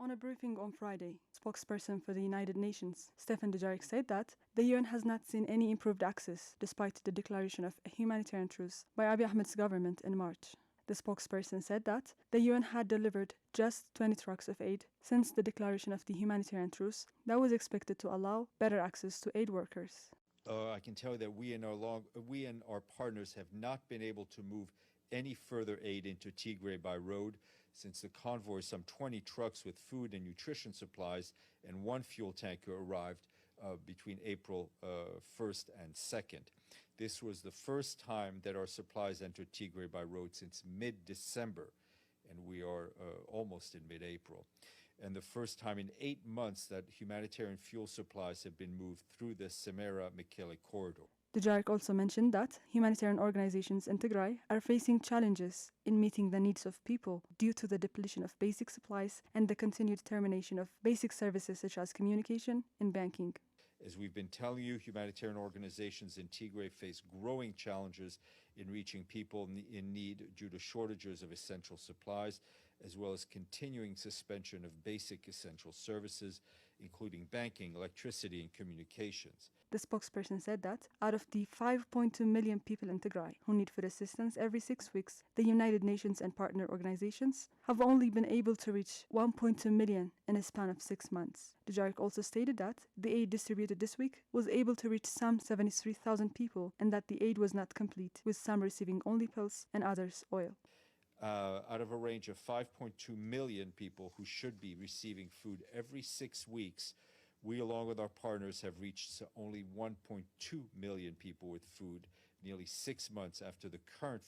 On a briefing on Friday, spokesperson for the United Nations, Stefan Dujarric, said that the UN has not seen any improved access despite the declaration of a humanitarian truce by Abiy Ahmed's government in March. The spokesperson said that the UN had delivered just 20 trucks of aid since the declaration of the humanitarian truce that was expected to allow better access to aid workers. I can tell you that we and our partners have not been able to move any further aid into Tigray by road since the convoy, some 20 trucks with food and nutrition supplies and one fuel tanker arrived between April 1st and 2nd. This was the first time that our supplies entered Tigray by road since mid-December, and we are almost in mid-April. And the first time in 8 months that humanitarian fuel supplies have been moved through the Semera-Mekelle corridor. Dujarric also mentioned that humanitarian organizations in Tigray are facing challenges in meeting the needs of people due to the depletion of basic supplies and the continued termination of basic services such as communication and banking. As we've been telling you, humanitarian organizations in Tigray face growing challenges in reaching people in need due to shortages of essential supplies, as well as continuing suspension of basic essential services, including banking, electricity, and communications. The spokesperson said that out of the 5.2 million people in Tigray who need food assistance every 6 weeks, the United Nations and partner organizations have only been able to reach 1.2 million in a span of 6 months. Dujarric also stated that the aid distributed this week was able to reach some 73,000 people and that the aid was not complete, with some receiving only pills and others oil. Out of a range of 5.2 million people who should be receiving food every 6 weeks, we, along with our partners, have reached only 1.2 million people with food, nearly 6 months after the current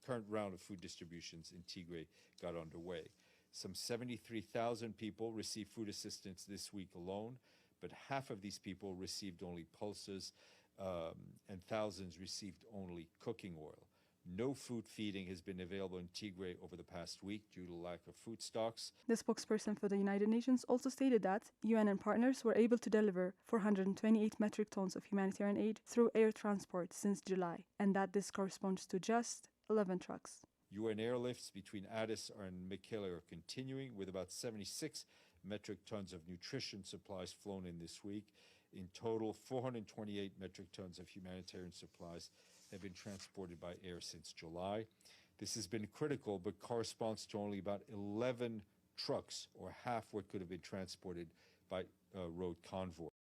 current round of food distributions in Tigray got underway. Some 73,000 people received food assistance this week alone, but half of these people received only pulses, and thousands received only cooking oil. No food feeding has been available in Tigray over the past week due to lack of food stocks. The spokesperson for the United Nations also stated that UN and partners were able to deliver 428 metric tons of humanitarian aid through air transport since July, and that this corresponds to just 11 trucks. UN airlifts between Addis and Mekelle are continuing, with about 76 metric tons of nutrition supplies flown in this week. In total, 428 metric tons of humanitarian supplies have been transported by air since July. This has been critical, but corresponds to only about 11 trucks, or half what could have been transported by road convoy.